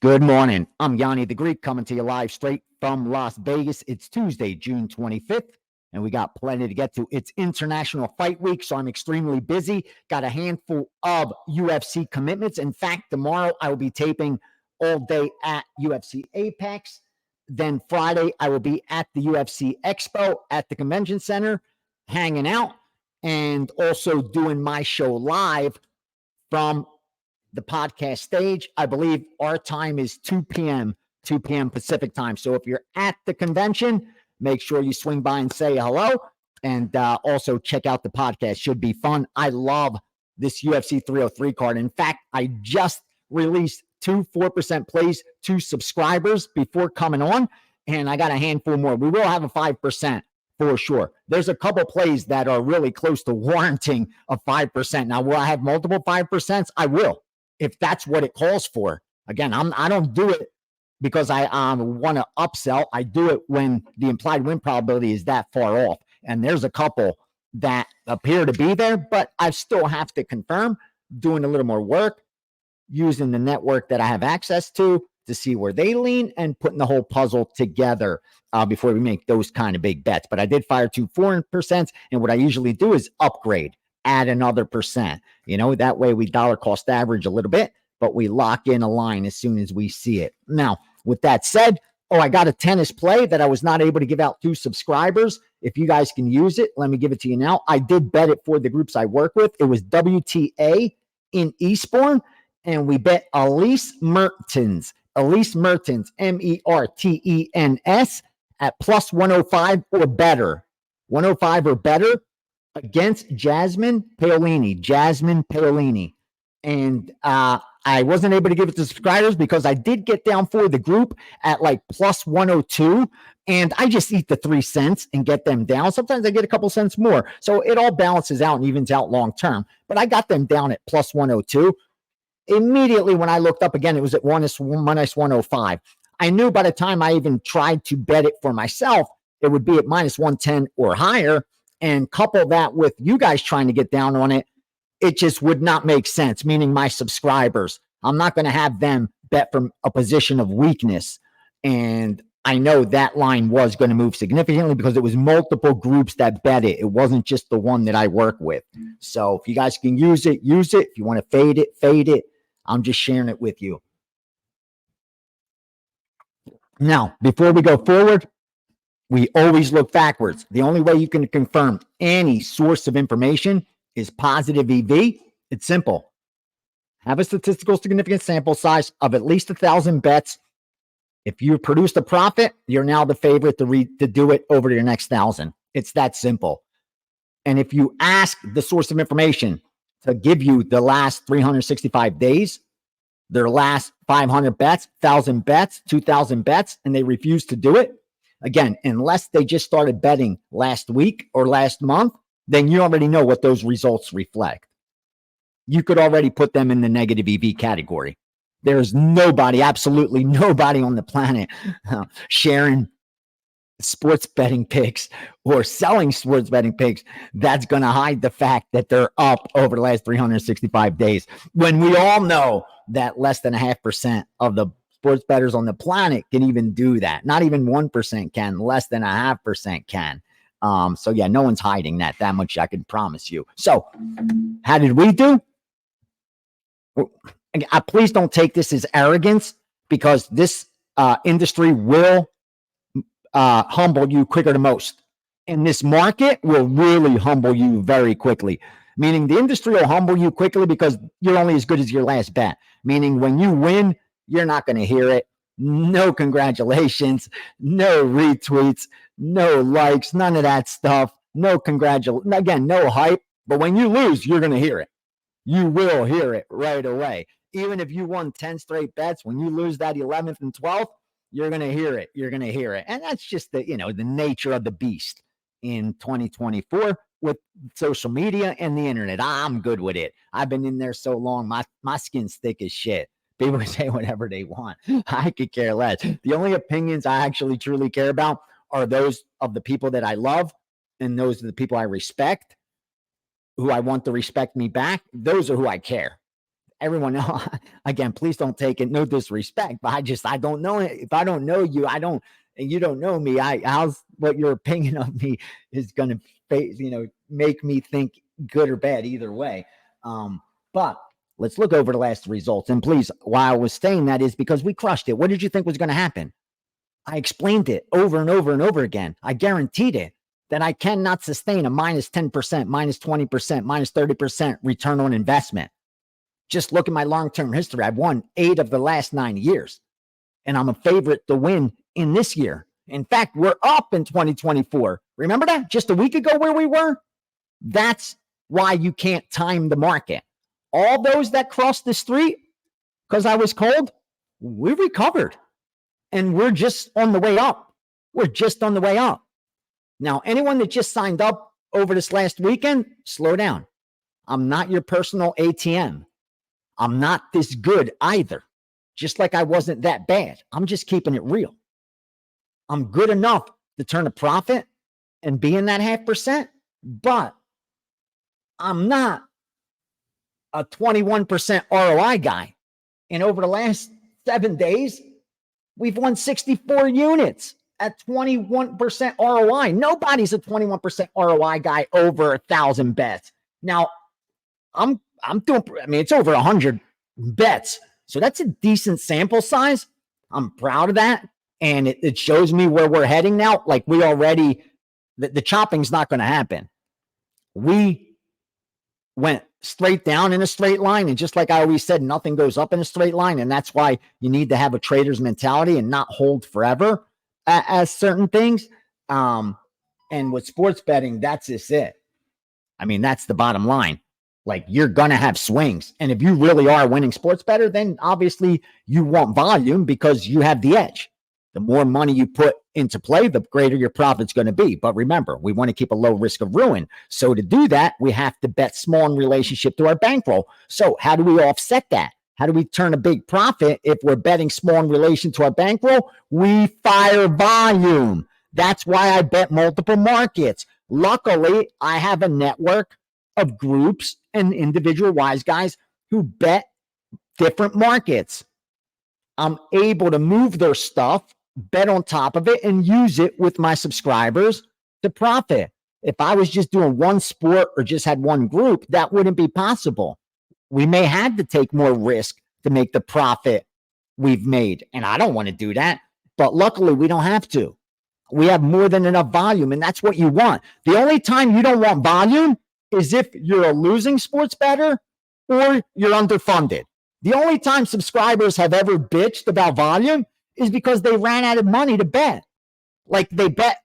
Good morning. I'm Gianni the Greek coming to you live straight from Las Vegas. It's Tuesday, June 25th, and we got plenty to get to. It's International Fight Week, so I'm extremely busy. Got a handful of UFC commitments. In fact, tomorrow I will be taping all day at UFC Apex. Then Friday, I will be at the UFC Expo at the Convention Center, hanging out, and also doing my show live from the podcast stage. I believe our time is 2 p.m. Pacific time. So if you're at the convention, make sure you swing by and say hello. And also check out the podcast. Should be fun. I love this UFC 303 card. In fact, I just released 2 4% plays to subscribers before coming on, and I got a handful more. We will have a 5% for sure. There's a couple plays that are really close to warranting a 5%. Now, will I have multiple 5%? I will, if that's what it calls for. Again, I don't do it because I want to upsell. I do it when the implied win probability is that far off. And there's a couple that appear to be there, but I still have to confirm, doing a little more work, using the network that I have access to see where they lean and putting the whole puzzle together before we make those kind of big bets. But I did fire 2 4%, and what I usually do is upgrade, add another percent. You know, that way we dollar cost average a little bit, but we lock in a line as soon as we see it. Now, with that said, I got a tennis play that I was not able to give out to subscribers. If you guys can use it, let me give it to you now. I did bet it for the groups I work with. It was WTA in Eastbourne, and we bet Elise Mertens, Mertens, at plus 105 or better. 105 or better against Jasmine Paolini. And I wasn't able to give it to subscribers because I did get down for the group at like plus 102, and I just eat the 3 cents and get them down. Sometimes I get a couple cents more. So it all balances out and evens out long term. But I got them down at plus 102. Immediately when I looked up again, it was at minus 105. I knew by the time I even tried to bet it for myself, it would be at minus 110 or higher. And couple that with you guys trying to get down on it, it just would not make sense, meaning my subscribers. I'm not going to have them bet from a position of weakness. And I know that line was going to move significantly because it was multiple groups that bet it. It wasn't just the one that I work with. So if you guys can use it, use it. If you want to fade it. I'm just sharing it with you. Now, before we go forward, we always look backwards. The only way you can confirm any source of information is positive EV. It's simple. Have a statistical significant sample size of at least 1,000 bets. If you produced a profit, you're now the favorite to do it over to your next 1,000. It's that simple. And if you ask the source of information to give you the last 365 days, their last 500 bets, 1,000 bets, 2,000 bets, and they refuse to do it, again, unless they just started betting last week or last month, then you already know what those results reflect. You could already put them in the negative EV category. There's nobody, absolutely nobody on the planet sharing sports betting picks or selling sports betting picks that's going to hide the fact that they're up over the last 365 days. When we all know that less than 0.5% of the sports bettors on the planet can even do that. Not even 1% can, less than 0.5% can. So yeah, no one's hiding that much, I can promise you. So how did we do? Please don't take this as arrogance, because this industry will humble you quicker than most. And this market will really humble you very quickly. Meaning the industry will humble you quickly because you're only as good as your last bet. Meaning when you win, you're not going to hear it. No congratulations, no retweets, no likes, none of that stuff. No again, no hype. But when you lose, you're going to hear it. You will hear it right away. Even if you won 10 straight bets, when you lose that 11th and 12th, you're going to hear it. You're going to hear it. And that's just the nature of the beast in 2024 with social media and the internet. I'm good with it. I've been in there so long. My skin's thick as shit. People can say whatever they want. I could care less. The only opinions I actually truly care about are those of the people that I love, and those are the people I respect, who I want to respect me back. Those are who I care. everyone know, again, please don't take it, no disrespect, but I don't know. If I don't know you, and you don't know me, how's what your opinion of me is going to, make me think good or bad either way. But let's look over the last results. And please, why I was saying that is because we crushed it. What did you think was going to happen? I explained it over and over and over again. I guaranteed it that I cannot sustain a minus 10%, minus 20%, minus 30% return on investment. Just look at my long-term history. I've won 8 of the last 9 years, and I'm a favorite to win in this year. In fact, we're up in 2024. Remember that? Just a week ago where we were? That's why you can't time the market. All those that crossed the street because I was cold, we recovered, and we're just on the way up. We're just on the way up. Now, anyone that just signed up over this last weekend, slow down. I'm not your personal ATM. I'm not this good either. Just like I wasn't that bad. I'm just keeping it real. I'm good enough to turn a profit and be in that 0.5%, but I'm not a 21% ROI guy. And over the last 7 days, we've won 64 units at 21% ROI. Nobody's a 21% ROI guy over 1,000 bets. Now, I'm doing, it's over 100 bets. So that's a decent sample size. I'm proud of that. And it shows me where we're heading now. Like we already, the chopping's not going to happen. We went straight down in a straight line. And just like I always said, nothing goes up in a straight line. And that's why you need to have a trader's mentality and not hold forever as certain things. And with sports betting, that's just it. That's the bottom line. Like you're going to have swings. And if you really are winning sports better, then obviously you want volume because you have the edge. The more money you put into play, the greater your profit's going to be. But remember, we want to keep a low risk of ruin. So to do that, we have to bet small in relationship to our bankroll. So how do we offset that? How do we turn a big profit if we're betting small in relation to our bankroll? We fire volume. That's why I bet multiple markets. Luckily, I have a network of groups and individual wise guys who bet different markets. I'm able to move their stuff, bet on top of it, and use it with my subscribers to profit. If I was just doing one sport or just had one group, that wouldn't be possible. We may have to take more risk to make the profit we've made. And I don't want to do that. But luckily, we don't have to. We have more than enough volume, and that's what you want. The only time you don't want volume is if you're a losing sports bettor or you're underfunded. The only time subscribers have ever bitched about volume is because they ran out of money to bet. Like they bet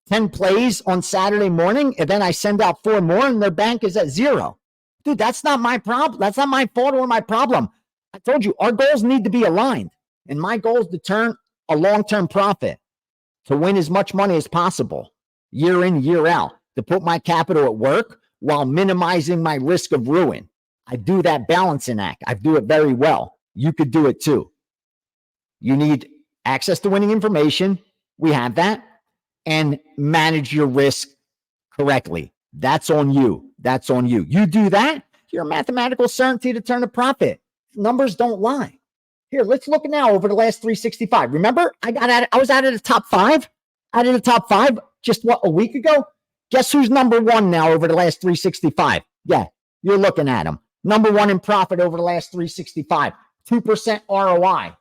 10 plays on Saturday morning, and then I send out 4 more and their bank is at 0. Dude, that's not my problem. That's not my fault or my problem. I told you, our goals need to be aligned. And my goal is to turn a long-term profit, to win as much money as possible, year in, year out, to put my capital at work while minimizing my risk of ruin. I do that balancing act. I do it very well. You could do it too. You need access to winning information. We have that. And manage your risk correctly. That's on you. That's on you. You do that, you're a mathematical certainty to turn a profit. Numbers don't lie. Here, let's look now over the last 365. Remember, I was out of the top 5. Out of the top 5 just a week ago? Guess who's number 1 now over the last 365? Yeah, you're looking at him. Number 1 in profit over the last 365. 2% ROI.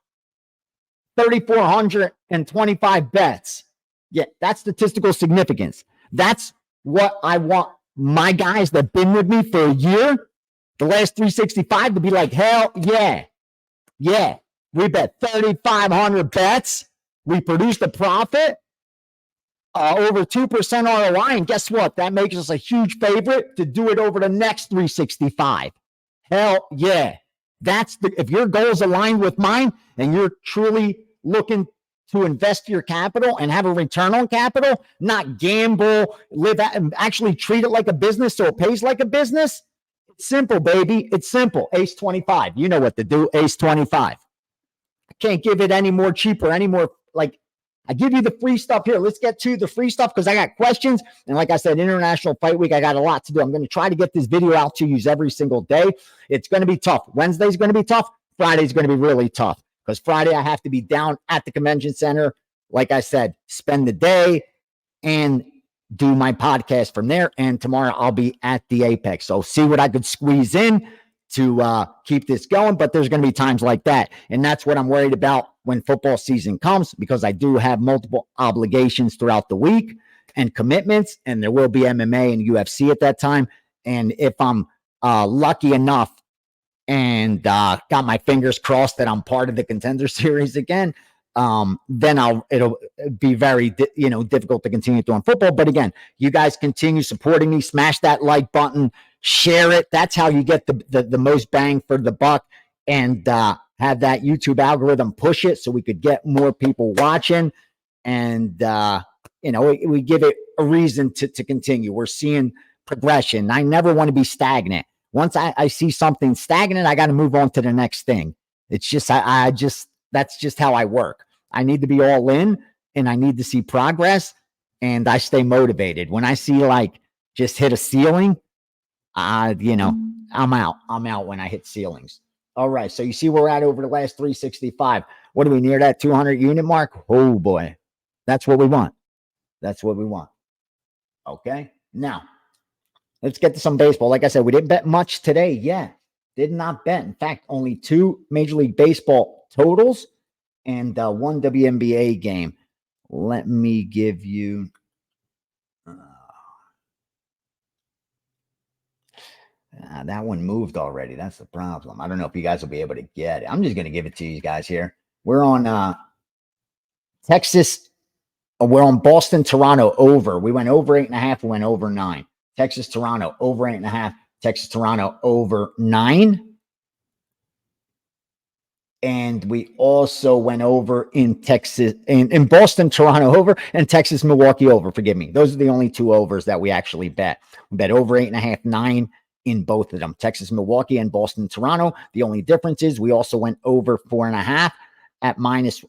3,425 bets. Yeah, that's statistical significance. That's what I want my guys that have been with me for a year, the last 365, to be like, hell yeah. Yeah, we bet 3,500 bets. We produced a profit. Over 2% ROI, and guess what? That makes us a huge favorite to do it over the next 365. Hell yeah. If your goal is aligned with mine and you're truly looking to invest your capital and have a return on capital, not gamble, live at, and actually treat it like a business so it pays like a business, it's simple, baby. It's simple. Ace 25. You know what to do. Ace 25. I can't give it any more cheaper, any more like I give you the free stuff here. Let's get to the free stuff because I got questions. And like I said, International Fight Week, I got a lot to do. I'm going to try to get this video out to you every single day. It's going to be tough. Wednesday's going to be tough. Friday's going to be really tough because Friday I have to be down at the convention center. Like I said, spend the day and do my podcast from there. And tomorrow I'll be at the Apex. So see what I could squeeze in to keep this going. But there's going to be times like that. And that's what I'm worried about when football season comes, because I do have multiple obligations throughout the week and commitments. And there will be MMA and UFC at that time. And if I'm lucky enough and got my fingers crossed that I'm part of the Contender Series again, then it'll be very difficult to continue doing football. But again, you guys continue supporting me. Smash that like button, share it. That's how you get the most bang for the buck, and have that YouTube algorithm push it so we could get more people watching. And we give it a reason to continue. We're seeing progression. I never want to be stagnant. Once I see something stagnant, I got to move on to the next thing. It's just that's just how I work. I need to be all in, and I need to see progress, and I stay motivated. When I see just hit a ceiling, I'm out. I'm out when I hit ceilings. All right. So you see where we're at over the last 365. What are we near that 200 unit mark? Oh boy. That's what we want. That's what we want. Okay. Now let's get to some baseball. Like I said, we didn't bet much today. Yeah. Did not bet. In fact, only 2 Major League Baseball totals and 1 WNBA game. Let me give you that one moved already. That's the problem. I don't know if you guys will be able to get it. I'm just going to give it to you guys here. We're on Texas. We're on Boston, Toronto over. We went over 8.5. We went over 9. Texas, Toronto over 8.5. Texas, Toronto over 9. And we also went over in Texas, in Boston, Toronto over, and Texas, Milwaukee over. Forgive me. Those are the only 2 overs that we actually bet. We bet over 8.5, 9 in both of them. Texas, Milwaukee, and Boston, Toronto. The only difference is we also went over 4.5 at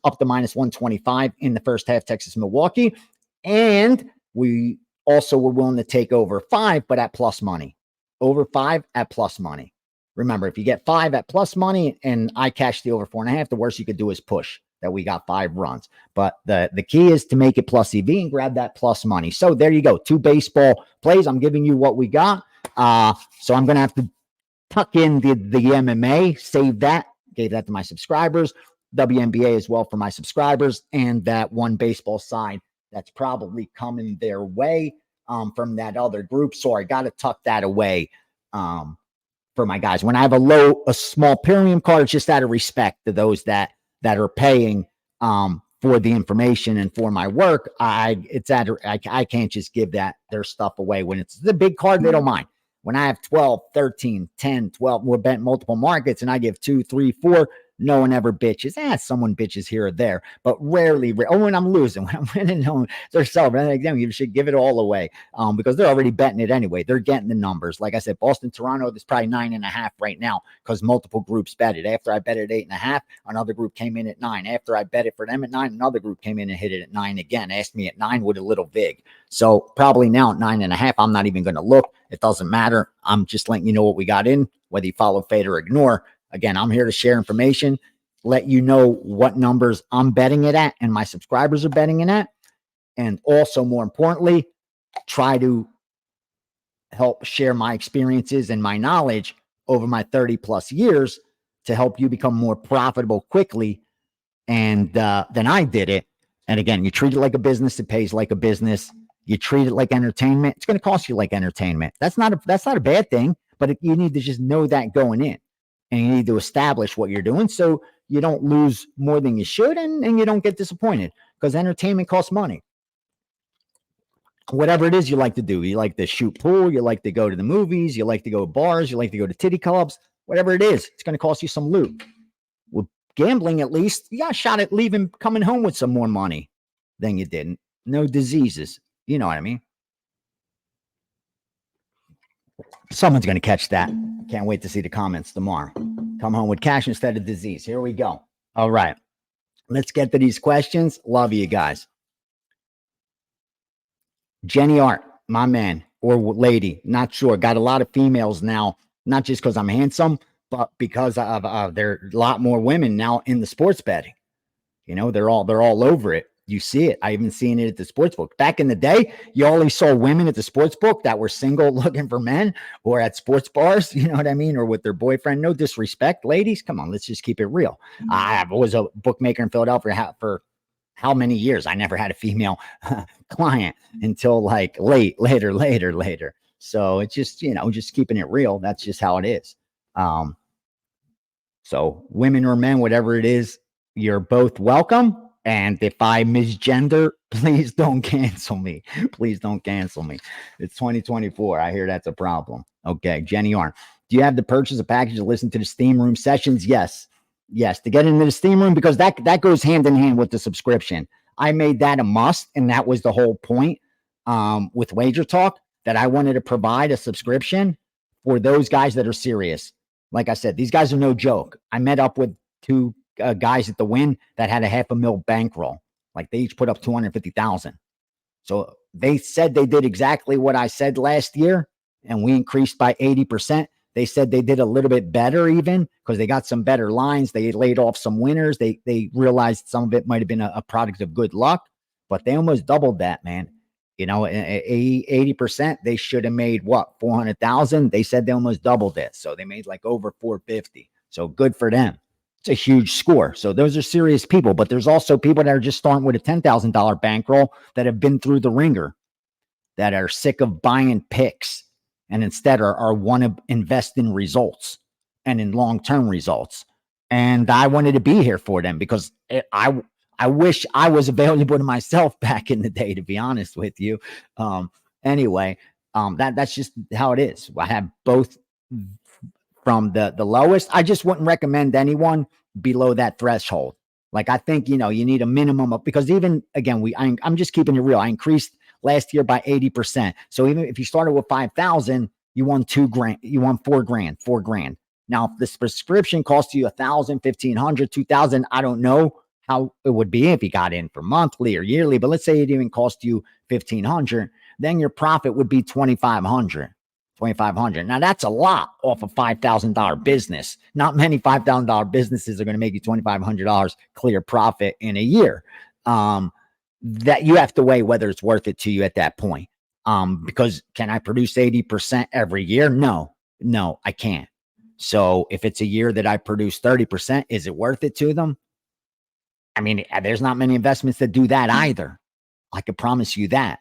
up to minus 125 in the first half, Texas, Milwaukee. And we also were willing to take over 5, but at plus money. Over 5 at plus money. Remember, if you get 5 at plus money and I cash the over 4.5, the worst you could do is push that we got 5 runs. But the key is to make it plus EV and grab that plus money. So there you go. 2 baseball plays. I'm giving you what we got. So I'm going to have to tuck in the MMA, save that, gave that to my subscribers, WNBA as well for my subscribers, and that 1 baseball side that's probably coming their way from that other group. So I got to tuck that away for my guys. When I have a small premium card, it's just out of respect to those that are paying for the information and for my work. I can't just give their stuff away. When it's the big card, they don't mind. When I have 12, 13, 10, 12, we're betting multiple markets and I give 2, 3, 4, no one ever bitches. Someone bitches here or there, but rarely. When I'm losing, when I'm winning, they're celebrating. You should give it all away because they're already betting it anyway. They're getting the numbers. Like I said, Boston, Toronto, there's probably 9.5 right now because multiple groups bet it. After I bet it at 8.5, another group came in at 9. After I bet it for them at 9, another group came in and hit it at 9 again. Asked me at 9 with a little vig. So probably now at 9.5, I'm not even going to look. It doesn't matter. I'm just letting you know what we got in, whether you follow, fade, or ignore. Again, I'm here to share information, let you know what numbers I'm betting it at and my subscribers are betting it at. And also, more importantly, try to help share my experiences and my knowledge over my 30 plus years to help you become more profitable quickly and than I did it. And again, you treat it like a business. It pays like a business. You treat it like entertainment. It's going to cost you like entertainment. That's not a bad thing, but you need to just know that going in. And you need to establish what you're doing so you don't lose more than you should and you don't get disappointed because entertainment costs money. Whatever it is you like to do. You like to shoot pool. You like to go to the movies. You like to go to bars. You like to go to titty clubs. Whatever it is, it's going to cost you some loot. With gambling, at least, you got a shot at coming home with some more money than you didn't. No diseases. You know what I mean? Someone's going to catch that. Can't wait to see the comments tomorrow. Come home with cash instead of disease. Here we go. All right. Let's get to these questions. Love you guys. Jenny Art, my man or lady, not sure. Got a lot of females now, not just because I'm handsome, but because of there are a lot more women now in the sports betting. You know, they're all over it. You see it. I even seen it at the sports book. Back in the day, you only saw women at the sports book that were single looking for men or at sports bars, you know what I mean? Or with their boyfriend. No disrespect, ladies. Come on, let's just keep it real. I was a bookmaker in Philadelphia for how many years? I never had a female client until like later. So it's just, you know, just keeping it real. That's just how it is. So women or men, whatever it is, you're both welcome. And if I misgender, please don't cancel me. Please don't cancel me. It's 2024. I hear that's a problem. Okay. Jenny Arn, do you have to purchase a package to listen to the Steam Room sessions? Yes. Yes. To get into the Steam Room, because that goes hand in hand with the subscription. I made that a must. And that was the whole point with Wager Talk, that I wanted to provide a subscription for those guys that are serious. Like I said, these guys are no joke. I met up with two guys at the Win that had a $500,000 bankroll. Like they each put up 250,000. So they said they did exactly what I said last year, and we increased by 80%. They said they did a little bit better even because they got some better lines. They laid off some winners. They realized some of it might have been a product of good luck, but they almost doubled that, man. You know, 80%, they should have made what, 400,000? They said they almost doubled it. So they made like over 450. So good for them. It's a huge score. So those are serious people, but there's also people that are just starting with a $10,000 bankroll that have been through the ringer, that are sick of buying picks and instead are want to invest in results and in long-term results. And I wanted to be here for them because I wish I was available to myself back in the day, to be honest with you. Anyway, that's just how it is. I have both from the lowest. I just wouldn't recommend anyone below that threshold. Like I think, you know, you need a minimum of, because even again, I'm just keeping it real. I increased last year by 80%. So even if you started with 5,000, you won $2,000, you won $4,000. Now, if the subscription costs you 1,000, 1,500, 2,000, I don't know how it would be if you got in for monthly or yearly, but let's say it even cost you 1,500, then your profit would be 2,500. Now that's a lot off a $5,000 business. Not many $5,000 businesses are going to make you $2,500 clear profit in a year. That you have to weigh whether it's worth it to you at that point. Because can I produce 80% every year? No, I can't. So if it's a year that I produce 30%, is it worth it to them? I mean, there's not many investments that do that either. I could promise you that.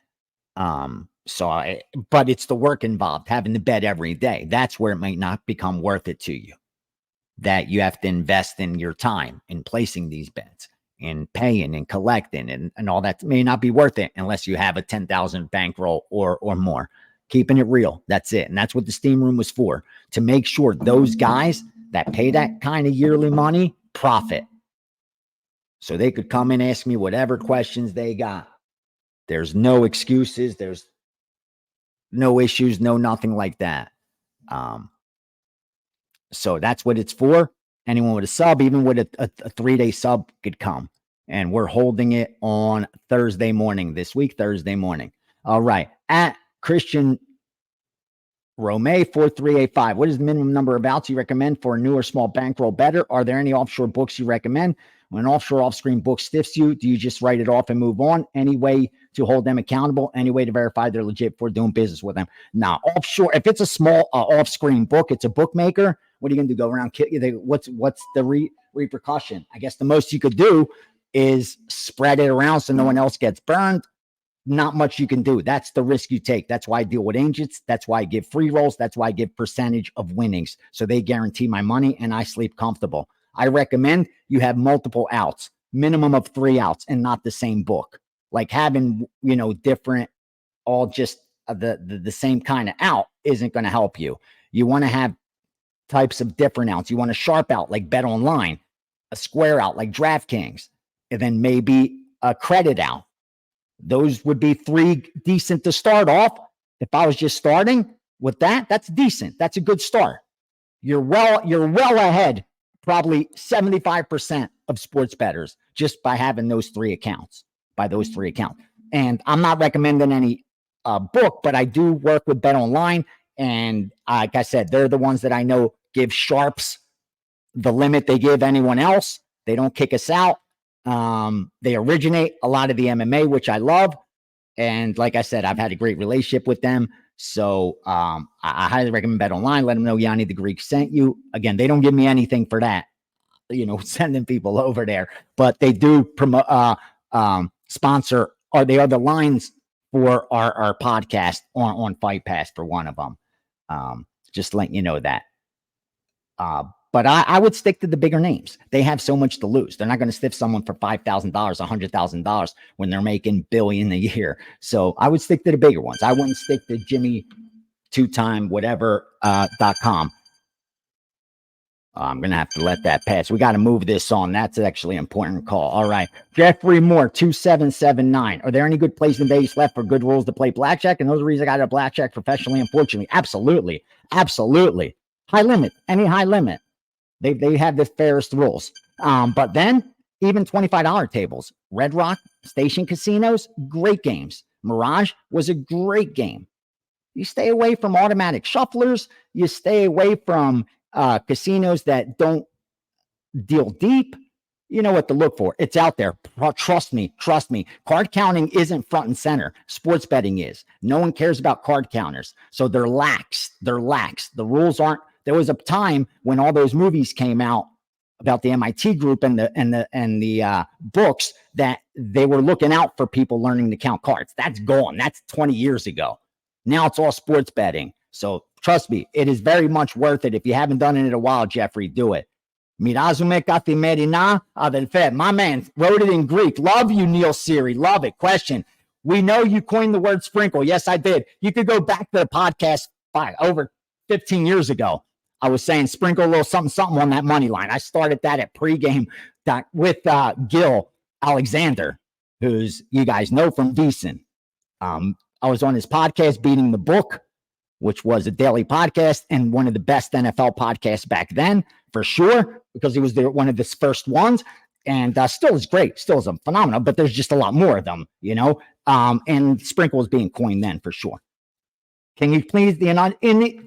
But it's the work involved, having to bet every day. That's where it might not become worth it to you. That you have to invest in your time in placing these bets and paying and collecting and all that may not be worth it unless you have a 10,000 bankroll or more. Keeping it real. That's it. And that's what the Steam Room was for, to make sure those guys that pay that kind of yearly money profit. So they could come and ask me whatever questions they got. There's no excuses. There's no issues, no nothing like that. So that's what it's for. Anyone with a sub, even with a 3-day sub, could come. And we're holding it on Thursday morning this week, Thursday morning. All right. At Christian Romay 4385. What is the minimum number of outs you recommend for a new or small bankroll bettor? Are there any offshore books you recommend? When an offshore off-screen book stiffs you, do you just write it off and move on? Any way to hold them accountable? Any way to verify they're legit before doing business with them? Now, offshore, if it's a small off-screen book, it's a bookmaker. What are you going to do? Go around kill you? What's the repercussion? I guess the most you could do is spread it around so no one else gets burned. Not much you can do. That's the risk you take. That's why I deal with agents. That's why I give free rolls. That's why I give percentage of winnings. So they guarantee my money and I sleep comfortable. I recommend you have multiple outs, minimum of 3 outs, and not the same book. Like having, different, all just the same kind of out isn't going to help you. You want to have types of different outs. You want a sharp out like Bet Online, a square out like DraftKings, and then maybe a credit out. Those would be 3 decent to start off. If I was just starting with that, that's decent. That's a good start. You're well ahead, probably 75% of sports bettors. just by having those 3 accounts, And I'm not recommending any book, but I do work with Bet Online. And like I said, they're the ones that I know give sharps the limit they give anyone else. They don't kick us out. They originate a lot of the MMA, which I love. And like I said, I've had a great relationship with them. So I highly recommend Bet Online. Let them know Gianni the Greek sent you. Again, they don't give me anything for that, sending people over there. But they do promote, sponsor, or they are the lines for our podcast on Fight Pass for one of them. Just letting you know that. But I would stick to the bigger names. They have so much to lose. They're not going to stiff someone for $5,000, $100,000 when they're making billion a year. So I would stick to the bigger ones. I wouldn't stick to Jimmy two-time whatever .com. I'm going to have to let that pass. We got to move this on. That's actually an important call. All right. Jeffrey Moore, 2779. Are there any good plays in Vegas left for good rules to play blackjack? And those are the reasons I got a blackjack professionally, unfortunately. Absolutely. Absolutely. High limit. Any high limit. They have the fairest rules. But then even $25 tables, Red Rock, Station Casinos, great games. Mirage was a great game. You stay away from automatic shufflers. You stay away from casinos that don't deal deep. You know what to look for. It's out there. Trust me. Card counting isn't front and center. Sports betting is. No one cares about card counters. So they're lax. The rules aren't. There was a time when all those movies came out about the MIT group and the books that they were looking out for people learning to count cards. That's gone. That's 20 years ago. Now it's all sports betting. So trust me, it is very much worth it. If you haven't done it in a while, Jeffrey, do it. Mirazume kati merina adelfe. My man wrote it in Greek. Love you, Neil Siri. Love it. Question. We know you coined the word sprinkle. Yes, I did. You could go back to the podcast over 15 years ago. I was saying sprinkle a little something on that money line. I started that at pregame with Gil Alexander, who's you guys know from VSiN. I was on his podcast, Beating the Book, which was a daily podcast and one of the best NFL podcasts back then, for sure, because he was one of the first ones, and still is great, still is a phenomenal, but there's just a lot more of them, and sprinkle is being coined then, for sure. Can you please, the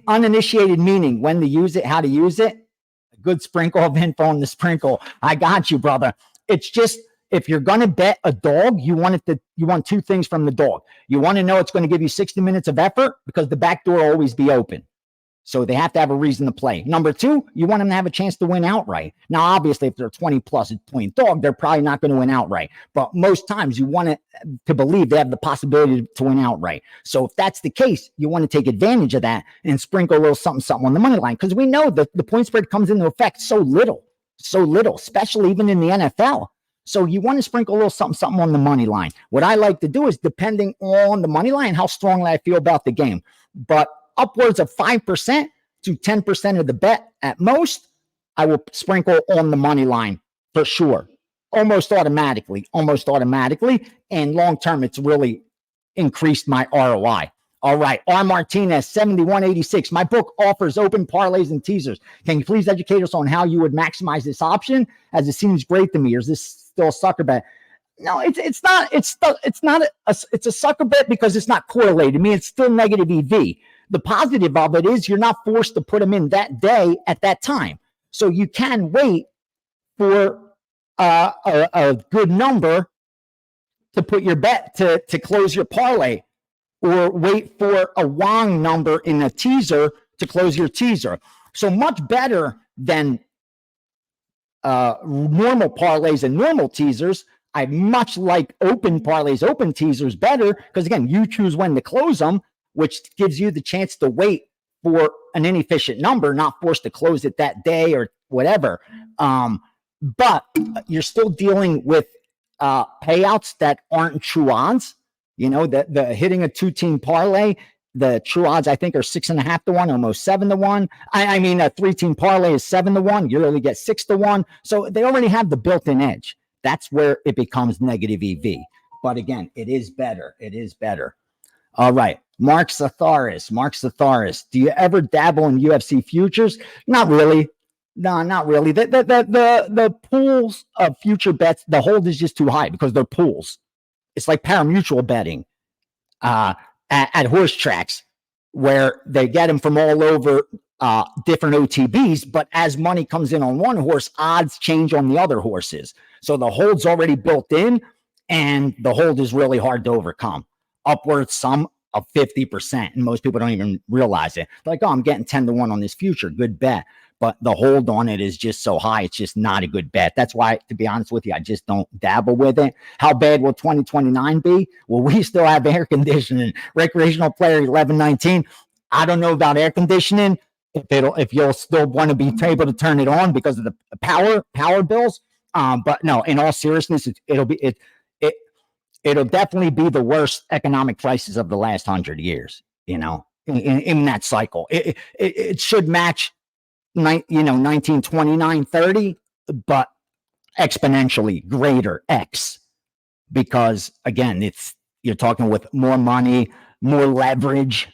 uninitiated meaning, when to use it, how to use it? A good sprinkle of info on the sprinkle. I got you, brother. It's just, if you're going to bet a dog, you want 2 things from the dog. You want to know it's going to give you 60 minutes of effort because the back door will always be open. So they have to have a reason to play. Number 2, you want them to have a chance to win outright. Now, obviously, if they're a 20-plus point dog, they're probably not going to win outright. But most times, you want to believe they have the possibility to win outright. So if that's the case, you want to take advantage of that and sprinkle a little something on the money line, because we know that the point spread comes into effect so little, especially even in the NFL. So you want to sprinkle a little something on the money line. What I like to do is, depending on the money line, how strongly I feel about the game. But upwards of 5% to 10% of the bet at most, I will sprinkle on the money line for sure. Almost automatically. And long term, it's really increased my ROI. All right. R. Martinez, 7186. My book offers open parlays and teasers. Can you please educate us on how you would maximize this option, as it seems great to me? Or is this still a sucker bet? No, it's not. It's a sucker bet because it's not correlated. I mean, it's still negative EV. The positive of it is you're not forced to put them in that day at that time. So you can wait for a good number to put your bet to close your parlay, or wait for a wrong number in a teaser to close your teaser. So much better than normal parlays and normal teasers. I much like open parlays, open teasers better, because again, you choose when to close them, which gives you the chance to wait for an inefficient number, not forced to close it that day or whatever. But you're still dealing with payouts that aren't true odds. The hitting a 2-team parlay, the true odds, I think, are 6.5 to 1, almost 7 to 1. I mean, a 3-team parlay is 7 to 1. You only get 6 to 1. So they already have the built-in edge. That's where it becomes negative EV. But again, it is better. All right. Mark Satharis. Do you ever dabble in UFC futures? Not really. No, not really. The pools of future bets, the hold is just too high because they're pools. It's like pari-mutuel betting uh, at horse tracks where they get them from all over different OTBs. But as money comes in on one horse, odds change on the other horses. So the hold's already built in, and the hold is really hard to overcome. Upwards some of 50%. And most people don't even realize it. Like, oh, I'm getting 10-1 on this future. Good bet. But the hold on it is just so high. It's just not a good bet. That's why, to be honest with you, I just don't dabble with it. How bad will 2029 be? Well, we still have air conditioning. Recreational player 1119. I don't know about air conditioning. If you'll still want to be able to turn it on because of the power bills. But no, in all seriousness, it'll definitely be the worst economic crisis of the last 100 years. In that cycle, it should match 1929, 30, but exponentially greater X, because again, you're talking with more money, more leverage,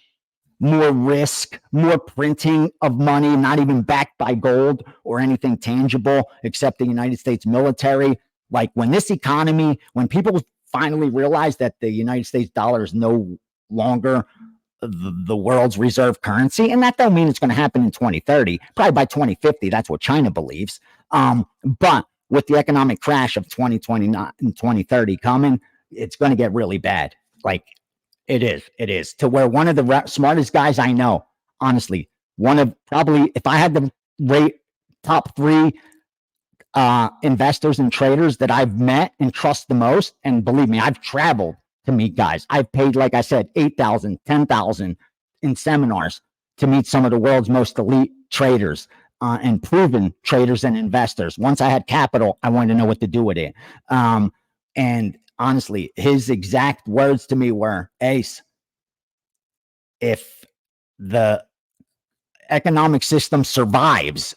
more risk, more printing of money, not even backed by gold or anything tangible except the United States military. Like when people finally realize that the United States dollar is no longer the world's reserve currency, and that don't mean it's going to happen in 2030, probably by 2050. That's what China believes. But with the economic crash of 2029 and 2030 coming, it's going to get really bad. Like it is to where one of the smartest guys I know, honestly, if I had to rate top 3 investors and traders that I've met and trust the most, and believe me, I've traveled to meet guys. I've paid, like I said, $8,000, $10,000 in seminars to meet some of the world's most elite traders and proven traders and investors. Once I had capital, I wanted to know what to do with it. And honestly, his exact words to me were, Ace, if the economic system survives,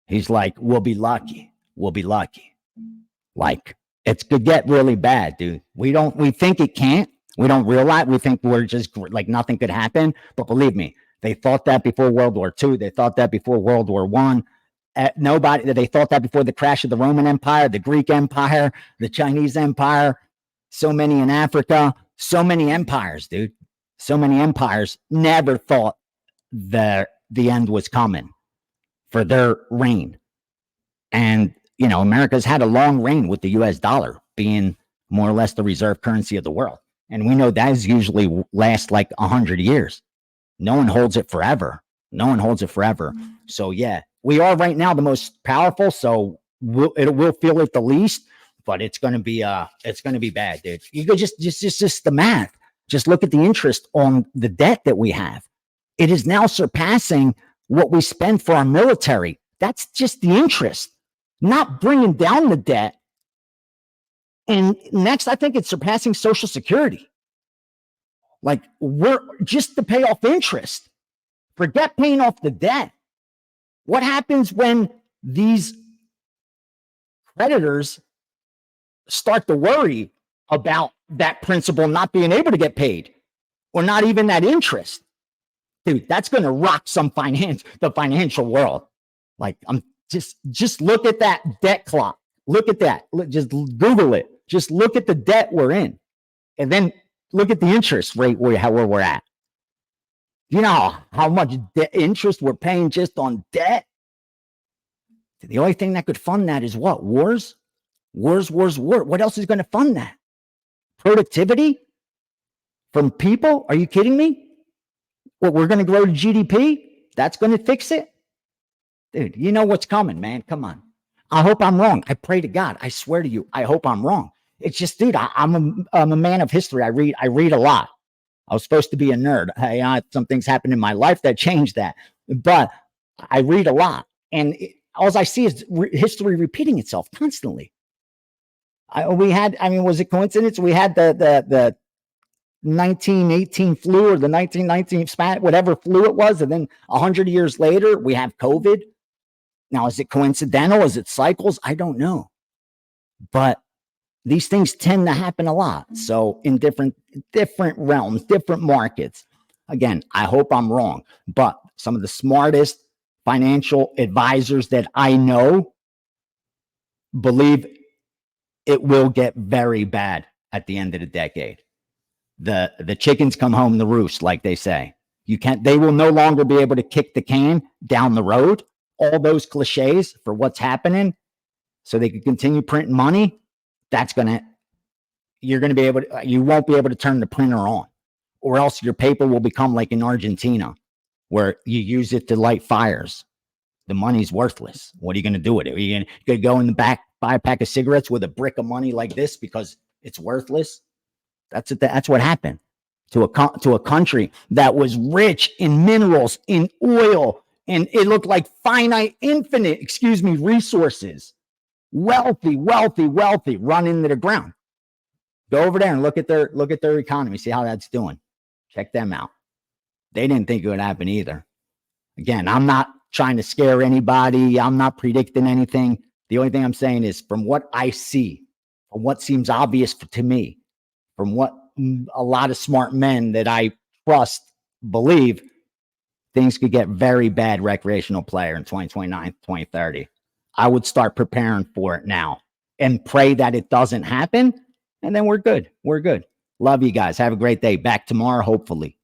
he's like, we'll be lucky. Like, it's could get really bad, dude. We think it can't. We don't realize. We think we're just like nothing could happen. But believe me, they thought that before World War II. They thought that before World War I. They thought that before the crash of the Roman Empire, the Greek Empire, the Chinese Empire, so many in Africa, so many empires, dude. So many empires never thought the end was coming for their reign. And America's had a long reign with the US dollar being more or less the reserve currency of the world. And we know that is usually lasts like 100 years. No one holds it forever. So yeah, we are right now the most powerful. So we'll feel it the least, but it's going to be bad, dude. You could just the math. Just look at the interest on the debt that we have. It is now surpassing what we spend for our military. That's just the interest. Not bringing down the debt. And next, I think it's surpassing Social Security. Like, we're just to pay off interest. Forget paying off the debt. What happens when these creditors start to worry about that principal not being able to get paid or not even that interest? Dude, that's going to rock the financial world. Like, just look at that debt clock. Look at that. Just Google it. Just look at the debt we're in. And then look at the interest rate where we're at. You know how much interest we're paying just on debt? The only thing that could fund that is what? Wars. What else is going to fund that? Productivity from people? Are you kidding me? What, we're going to grow to GDP? That's going to fix it? Dude, you know what's coming, man. Come on. I hope I'm wrong. I pray to God. I swear to you, I hope I'm wrong. It's just, dude, I'm a man of history. I read a lot. I was supposed to be a nerd. Hey, some things happened in my life that changed that. But I read a lot. And all I see is history repeating itself constantly. Was it coincidence? We had the 1918 flu or the 1919 whatever flu it was. And then 100 years later, we have COVID. Now, is it coincidental? Is it cycles? I don't know. But these things tend to happen a lot. So in different realms, different markets. Again, I hope I'm wrong. But some of the smartest financial advisors that I know believe it will get very bad at the end of the decade. The chickens come home to roost, like they say. They will no longer be able to kick the can down the road. All those cliches for what's happening, so they can continue printing money. You won't be able to turn the printer on, or else your paper will become like in Argentina, where you use it to light fires. The money's worthless. What are you going to do with it? Are you going to go in the back, buy a pack of cigarettes with a brick of money like this because it's worthless? That's what happened to a country that was rich in minerals, in oil, and it looked like infinite resources. Wealthy, run into the ground. Go over there and look at their economy, see how that's doing. Check them out. They didn't think it would happen either. Again, I'm not trying to scare anybody. I'm not predicting anything. The only thing I'm saying is from what I see, from what seems obvious to me, from what a lot of smart men that I trust believe, things could get very bad recreational player in 2029, 2030. I would start preparing for it now and pray that it doesn't happen. And then we're good. We're good. Love you guys. Have a great day. Back tomorrow, hopefully.